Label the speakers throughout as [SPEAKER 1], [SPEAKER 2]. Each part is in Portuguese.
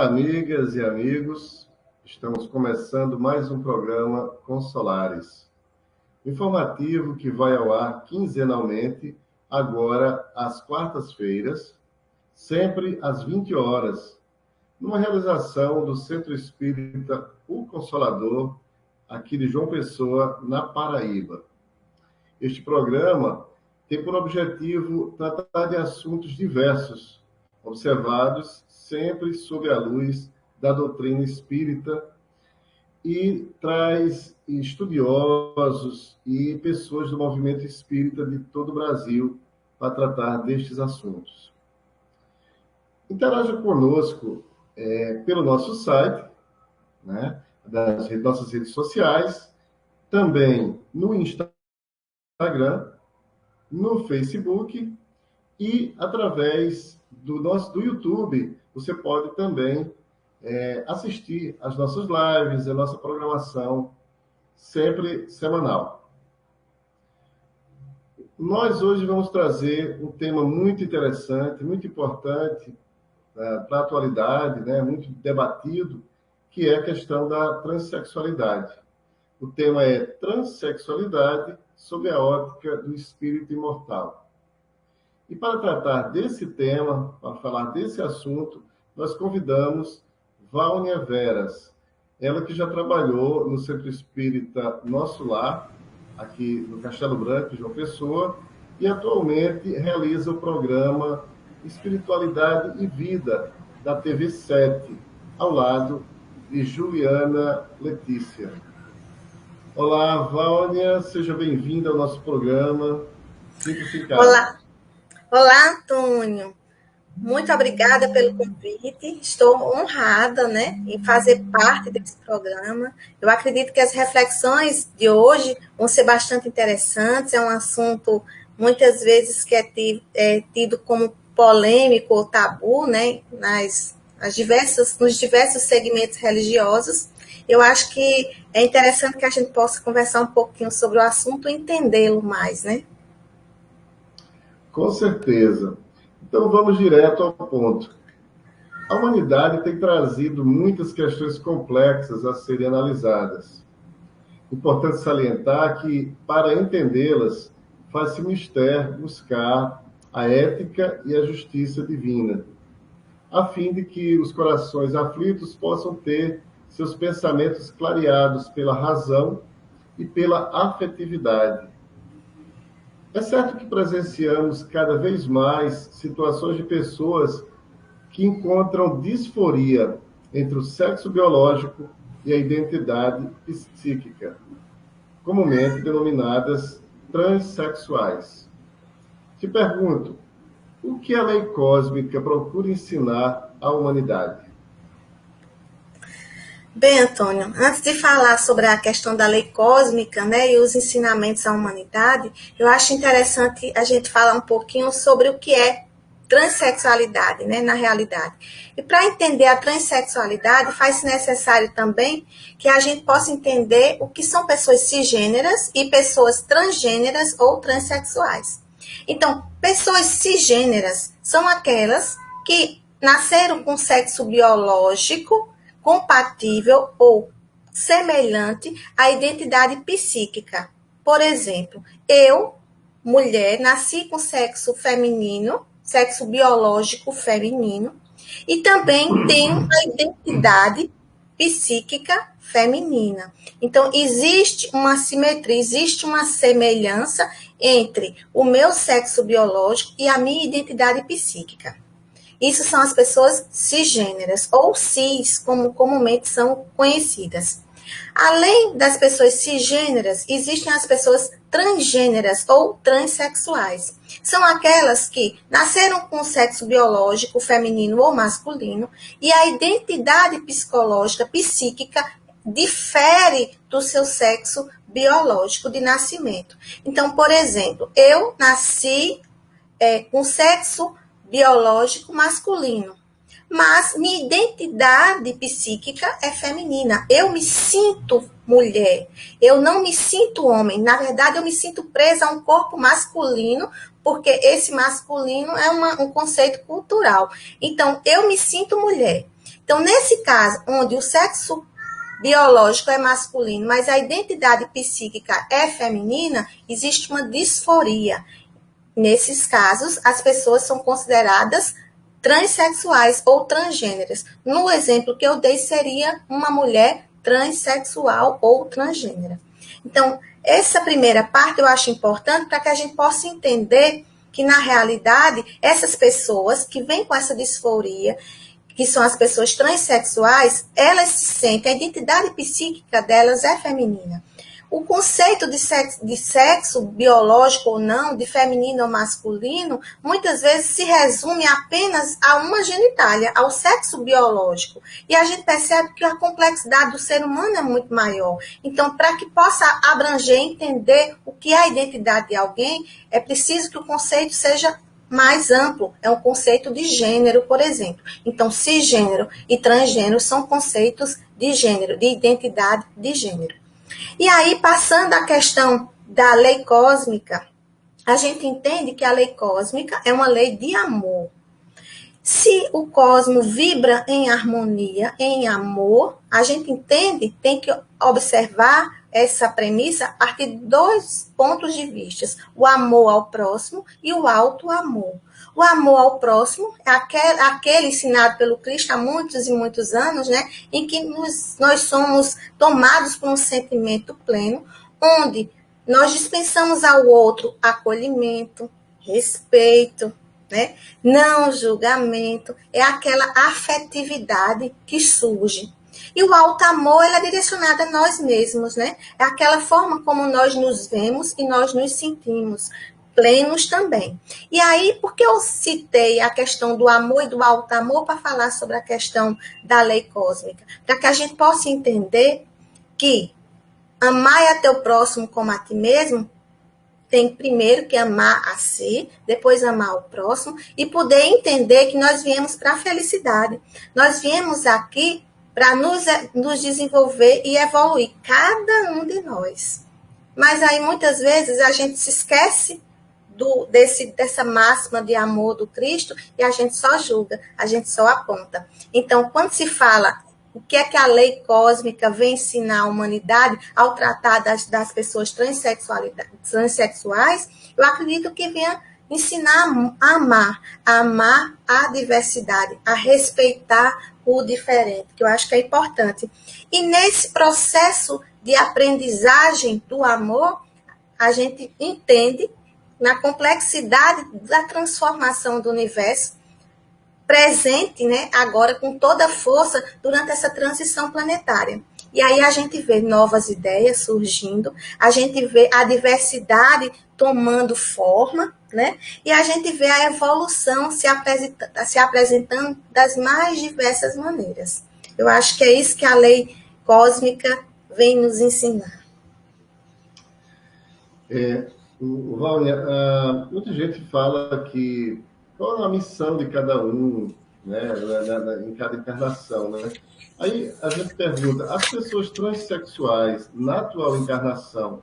[SPEAKER 1] Olá, amigas e amigos. Estamos começando mais um programa Consolares, informativo que vai ao ar quinzenalmente, agora às quartas-feiras, sempre às 20 horas, numa realização do Centro Espírita O Consolador, aqui de João Pessoa, na Paraíba. Este programa tem por objetivo tratar de assuntos diversos, observados sempre sob a luz da doutrina espírita, e traz estudiosos e pessoas do movimento espírita de todo o Brasil para tratar destes assuntos. Interaja conosco pelo nosso site, né, das nossas redes sociais, também no Instagram, no Facebook e através do YouTube. Você pode também assistir às nossas lives, a nossa programação, sempre semanal. Nós hoje vamos trazer um tema muito interessante, muito importante para a atualidade, né, muito debatido, que é a questão da transexualidade. O tema é transexualidade sob a ótica do espírito imortal. E para tratar desse tema, para falar desse assunto, nós convidamos Vâunia Veras, ela que já trabalhou no Centro Espírita Nosso Lar, aqui no Castelo Branco, João Pessoa, e atualmente realiza o programa Espiritualidade e Vida, da TV 7, ao lado de Juliana Letícia. Olá, Vâunia, seja bem-vinda ao nosso programa. Sinta-se em casa.
[SPEAKER 2] Olá, Antônio. Muito obrigada pelo convite. Estou honrada, né, em fazer parte desse programa. Eu acredito que as reflexões de hoje vão ser bastante interessantes. É um assunto, muitas vezes, que é tido como polêmico ou tabu, né, nos diversos segmentos religiosos. Eu acho que é interessante que a gente possa conversar um pouquinho sobre o assunto e entendê-lo mais, né?
[SPEAKER 1] Com certeza. Então, vamos direto ao ponto. A humanidade tem trazido muitas questões complexas a serem analisadas. Importante salientar que, para entendê-las, faz-se mister buscar a ética e a justiça divina, a fim de que os corações aflitos possam ter seus pensamentos clareados pela razão e pela afetividade. É certo que presenciamos cada vez mais situações de pessoas que encontram disforia entre o sexo biológico e a identidade psíquica, comumente denominadas transexuais. Te pergunto, o que a lei cósmica procura ensinar à humanidade?
[SPEAKER 2] Bem, Antônio, antes de falar sobre a questão da lei cósmica, né, e os ensinamentos à humanidade, eu acho interessante a gente falar um pouquinho sobre o que é transexualidade, né, na realidade. E para entender a transexualidade, faz-se necessário também que a gente possa entender o que são pessoas cisgêneras e pessoas transgêneras ou transexuais. Então, pessoas cisgêneras são aquelas que nasceram com sexo biológico compatível ou semelhante à identidade psíquica. Por exemplo, eu, mulher, nasci com sexo feminino, sexo biológico feminino, e também tenho a identidade psíquica feminina. Então, existe uma simetria, existe uma semelhança entre o meu sexo biológico e a minha identidade psíquica. Isso são as pessoas cisgêneras, ou cis, como comumente são conhecidas. Além das pessoas cisgêneras, existem as pessoas transgêneras ou transexuais. São aquelas que nasceram com sexo biológico, feminino ou masculino, e a identidade psicológica, psíquica, difere do seu sexo biológico de nascimento. Então, por exemplo, eu nasci com sexo biológico masculino, mas minha identidade psíquica é feminina. Eu me sinto mulher, eu não me sinto homem. Na verdade, eu me sinto presa a um corpo masculino, porque esse masculino é um conceito cultural. Então, eu me sinto mulher. Então, nesse caso, onde o sexo biológico é masculino, mas a identidade psíquica é feminina, existe uma disforia. Nesses casos, as pessoas são consideradas transexuais ou transgêneras. No exemplo que eu dei, seria uma mulher transexual ou transgênera. Então, essa primeira parte eu acho importante para que a gente possa entender que, na realidade, essas pessoas que vêm com essa disforia, que são as pessoas transexuais, elas se sentem, a identidade psíquica delas é feminina. O conceito de sexo biológico ou não, de feminino ou masculino, muitas vezes se resume apenas a uma genitália, ao sexo biológico. E a gente percebe que a complexidade do ser humano é muito maior. Então, para que possa abranger, entender o que é a identidade de alguém, é preciso que o conceito seja mais amplo. É um conceito de gênero, por exemplo. Então, cisgênero e transgênero são conceitos de gênero, de identidade de gênero. E aí, passando à questão da lei cósmica, a gente entende que a lei cósmica é uma lei de amor. Se o cosmo vibra em harmonia, em amor, a gente entende, tem que observar essa premissa a partir de 2 pontos de vista: o amor ao próximo e o auto-amor. O amor ao próximo é aquele ensinado pelo Cristo há muitos e muitos anos, né, em que nós somos tomados por um sentimento pleno, onde nós dispensamos ao outro acolhimento, respeito, né, não julgamento, é aquela afetividade que surge. E o alto amor, ele é direcionado a nós mesmos, né? É aquela forma como nós nos vemos e nós nos sentimos plenos também. E aí, por que eu citei a questão do amor e do alto amor para falar sobre a questão da lei cósmica? Para que a gente possa entender que amar a teu próximo como a ti mesmo, tem primeiro que amar a si, depois amar o próximo, e poder entender que nós viemos para a felicidade. Nós viemos aqui para nos desenvolver e evoluir, cada um de nós. Mas aí, muitas vezes, a gente se esquece dessa máxima de amor do Cristo e a gente só julga, a gente só aponta. Então, quando se fala o que é que a lei cósmica vem ensinar à humanidade ao tratar das pessoas transexuais, eu acredito que venha ensinar a amar a diversidade, a respeitar o diferente, que eu acho que é importante. E nesse processo de aprendizagem do amor, a gente entende na complexidade da transformação do universo, presente, né, agora com toda a força durante essa transição planetária. E aí a gente vê novas ideias surgindo, a gente vê a diversidade tomando forma, né, e a gente vê a evolução se apresentando das mais diversas maneiras. Eu acho que é isso que a lei cósmica vem nos ensinar.
[SPEAKER 1] Vânia, muita gente fala que qual é a missão de cada um, né, em cada encarnação, né? Aí a gente pergunta, as pessoas transexuais, na atual encarnação,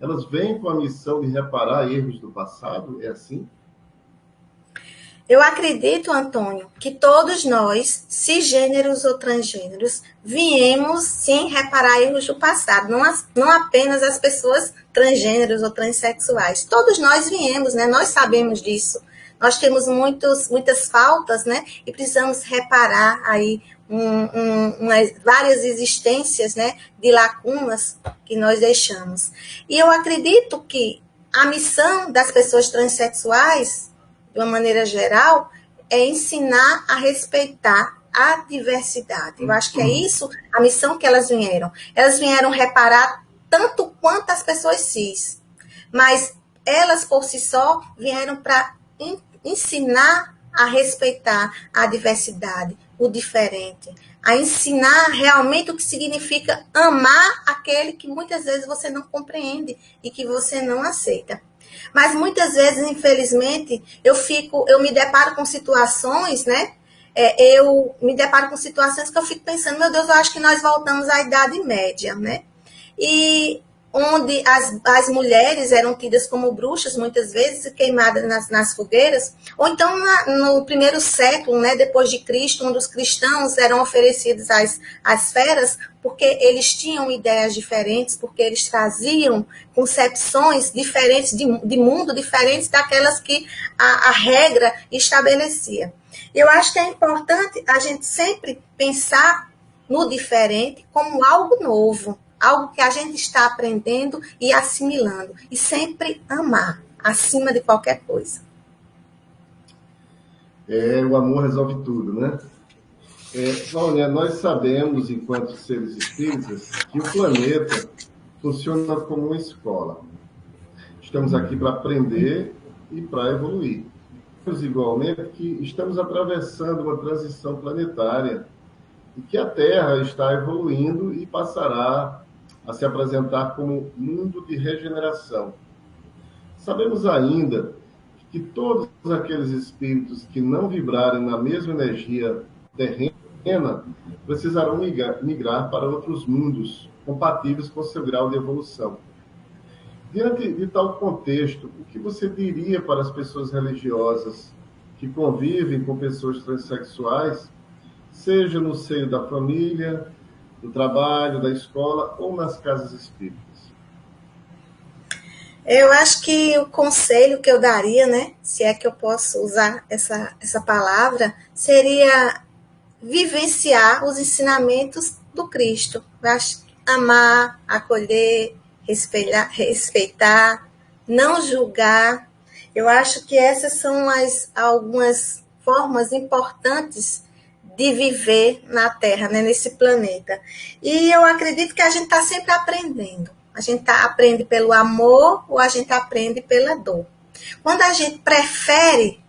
[SPEAKER 1] elas vêm com a missão de reparar erros do passado? É assim?
[SPEAKER 2] Eu acredito, Antônio, que todos nós, cisgêneros ou transgêneros, viemos sim reparar erros do passado, não apenas as pessoas transgêneros ou transexuais. Todos nós viemos, né? Nós sabemos disso. Nós temos muitas faltas, né? E precisamos reparar aí várias existências, né, de lacunas que nós deixamos. E eu acredito que a missão das pessoas transexuais, de uma maneira geral, é ensinar a respeitar a diversidade. Eu acho que é isso a missão que elas vieram. Elas vieram reparar tanto quanto as pessoas cis, mas elas por si só vieram para ensinar a respeitar a diversidade, o diferente, a ensinar realmente o que significa amar aquele que muitas vezes você não compreende e que você não aceita. Mas muitas vezes, infelizmente, eu me deparo com situações, né? Eu me deparo com situações que eu fico pensando, meu Deus, eu acho que nós voltamos à Idade Média, né? E onde as mulheres eram tidas como bruxas, muitas vezes, e queimadas nas fogueiras, ou então no primeiro século, né, depois de Cristo, onde os cristãos eram oferecidos às feras, porque eles tinham ideias diferentes, porque eles traziam concepções diferentes de mundo, diferentes daquelas que a regra estabelecia. Eu acho que é importante a gente sempre pensar no diferente como algo novo, algo que a gente está aprendendo e assimilando. E sempre amar, acima de qualquer coisa.
[SPEAKER 1] O amor resolve tudo, né? Vânia, nós sabemos, enquanto seres espíritas, que o planeta funciona como uma escola. Estamos aqui para aprender e para evoluir. Igualmente que estamos atravessando uma transição planetária e que a Terra está evoluindo e passará a se apresentar como mundo de regeneração. Sabemos ainda que todos aqueles espíritos que não vibrarem na mesma energia terrena precisarão migrar para outros mundos compatíveis com seu grau de evolução. Diante de tal contexto, o que você diria para as pessoas religiosas que convivem com pessoas transexuais, seja no seio da família, do trabalho, da escola ou nas casas espíritas?
[SPEAKER 2] Eu acho que o conselho que eu daria, né, se é que eu posso usar essa palavra, seria vivenciar os ensinamentos do Cristo. Eu acho que amar, acolher, respeitar, não julgar. Eu acho que essas são algumas formas importantes de viver na Terra, né, nesse planeta. E eu acredito que a gente está sempre aprendendo. A gente aprende pelo amor ou a gente aprende pela dor. Quando a gente prefere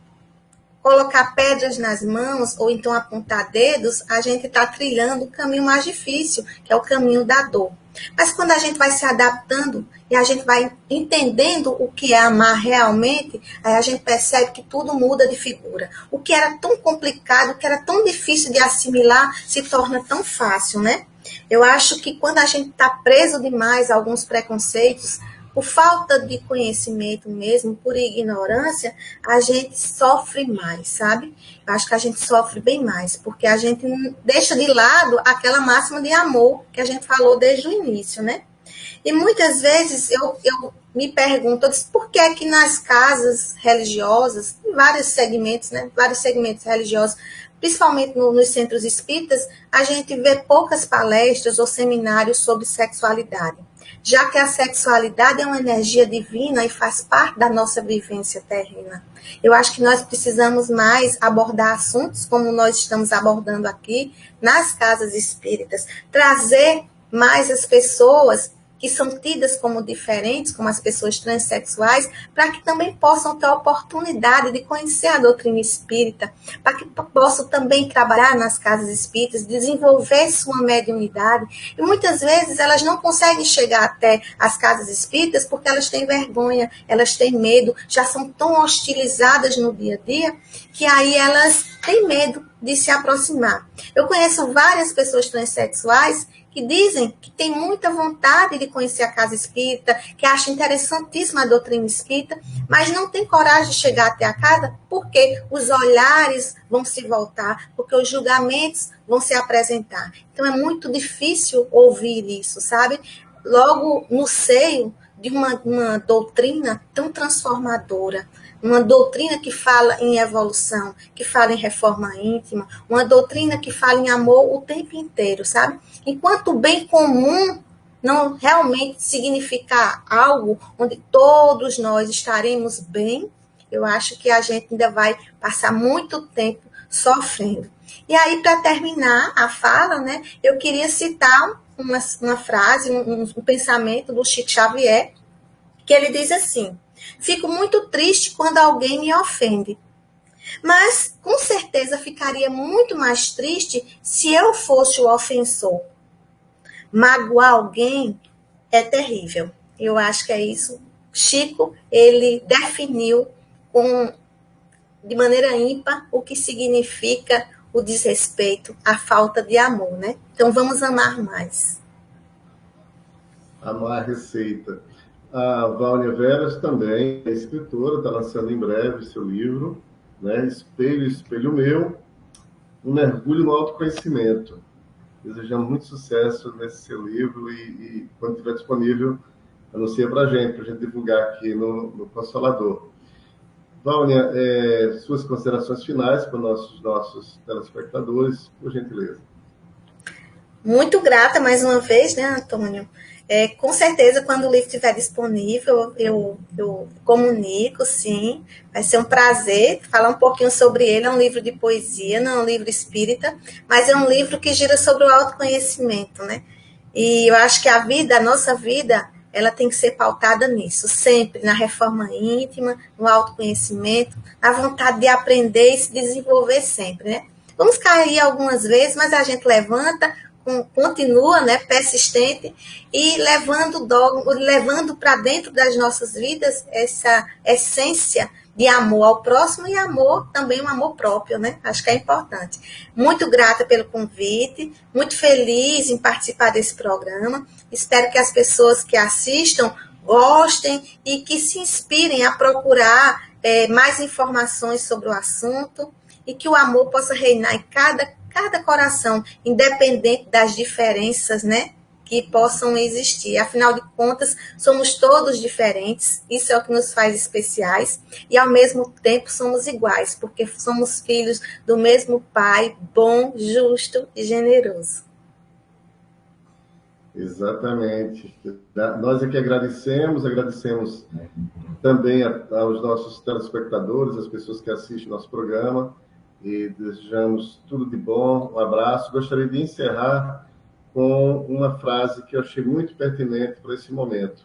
[SPEAKER 2] colocar pedras nas mãos ou então apontar dedos, a gente está trilhando o caminho mais difícil, que é o caminho da dor. Mas quando a gente vai se adaptando e a gente vai entendendo o que é amar realmente, aí a gente percebe que tudo muda de figura. O que era tão complicado, o que era tão difícil de assimilar, se torna tão fácil, né? Eu acho que quando a gente está preso demais a alguns preconceitos, por falta de conhecimento mesmo, por ignorância, a gente sofre mais, sabe? Eu acho que a gente sofre bem mais, porque a gente deixa de lado aquela máxima de amor que a gente falou desde o início, né? E muitas vezes eu me pergunto, por que é que nas casas religiosas, em vários segmentos, né? Vários segmentos religiosos, principalmente nos centros espíritas, a gente vê poucas palestras ou seminários sobre sexualidade, já que a sexualidade é uma energia divina e faz parte da nossa vivência terrena. Eu acho que nós precisamos mais abordar assuntos como nós estamos abordando aqui nas casas espíritas, trazer mais as pessoas que são tidas como diferentes, como as pessoas transexuais, para que também possam ter a oportunidade de conhecer a doutrina espírita, para que possam também trabalhar nas casas espíritas, desenvolver sua mediunidade. E muitas vezes elas não conseguem chegar até as casas espíritas porque elas têm vergonha, elas têm medo, já são tão hostilizadas no dia a dia, que aí elas têm medo de se aproximar. Eu conheço várias pessoas transexuais que dizem que tem muita vontade de conhecer a casa espírita, que acha interessantíssima a doutrina espírita, mas não tem coragem de chegar até a casa porque os olhares vão se voltar, porque os julgamentos vão se apresentar. Então é muito difícil ouvir isso, sabe? Logo no seio de uma doutrina tão transformadora, uma doutrina que fala em evolução, que fala em reforma íntima, uma doutrina que fala em amor o tempo inteiro, sabe? Enquanto o bem comum não realmente significar algo onde todos nós estaremos bem, eu acho que a gente ainda vai passar muito tempo sofrendo. E aí, para terminar a fala, né, eu queria citar uma frase, um pensamento do Chico Xavier, que ele diz assim: fico muito triste quando alguém me ofende, mas com certeza ficaria muito mais triste se eu fosse o ofensor. Magoar alguém é terrível. Eu acho que é isso. Chico, ele definiu de maneira ímpar o que significa o desrespeito, a falta de amor, né? Então vamos amar mais.
[SPEAKER 1] a má receita. A Vânia Veras também é escritora, está lançando em breve seu livro, né? Espelho, Espelho Meu, um mergulho no autoconhecimento. Desejamos muito sucesso nesse seu livro e quando estiver disponível, anuncia para a gente divulgar aqui no Consolador. Vânia, suas considerações finais para os nossos telespectadores, por gentileza.
[SPEAKER 2] Muito grata mais uma vez, né, Antônio? Com certeza, quando o livro estiver disponível, eu comunico, sim. Vai ser um prazer falar um pouquinho sobre ele. É um livro de poesia, não é um livro espírita, mas é um livro que gira sobre o autoconhecimento, né? E eu acho que a nossa vida, ela tem que ser pautada nisso, sempre, na reforma íntima, no autoconhecimento, na vontade de aprender e se desenvolver sempre, né? Vamos cair algumas vezes, mas a gente levanta, continua, né, persistente e levando para dentro das nossas vidas essa essência de amor ao próximo e amor também um amor próprio, né? Acho que é importante. Muito grata pelo convite, muito feliz em participar desse programa. Espero que as pessoas que assistam gostem e que se inspirem a procurar mais informações sobre o assunto e que o amor possa reinar em cada coração, independente das diferenças, né, que possam existir. Afinal de contas, somos todos diferentes, isso é o que nos faz especiais, e ao mesmo tempo somos iguais, porque somos filhos do mesmo Pai, bom, justo e generoso.
[SPEAKER 1] Exatamente. Nós aqui agradecemos também aos nossos telespectadores, as pessoas que assistem nosso programa, e desejamos tudo de bom, um abraço. Gostaria de encerrar com uma frase que eu achei muito pertinente para esse momento.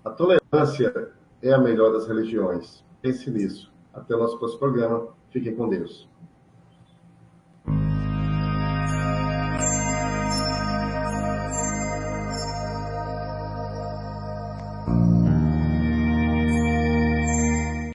[SPEAKER 1] A tolerância é a melhor das religiões. Pense nisso. Até o nosso próximo programa. Fiquem com Deus.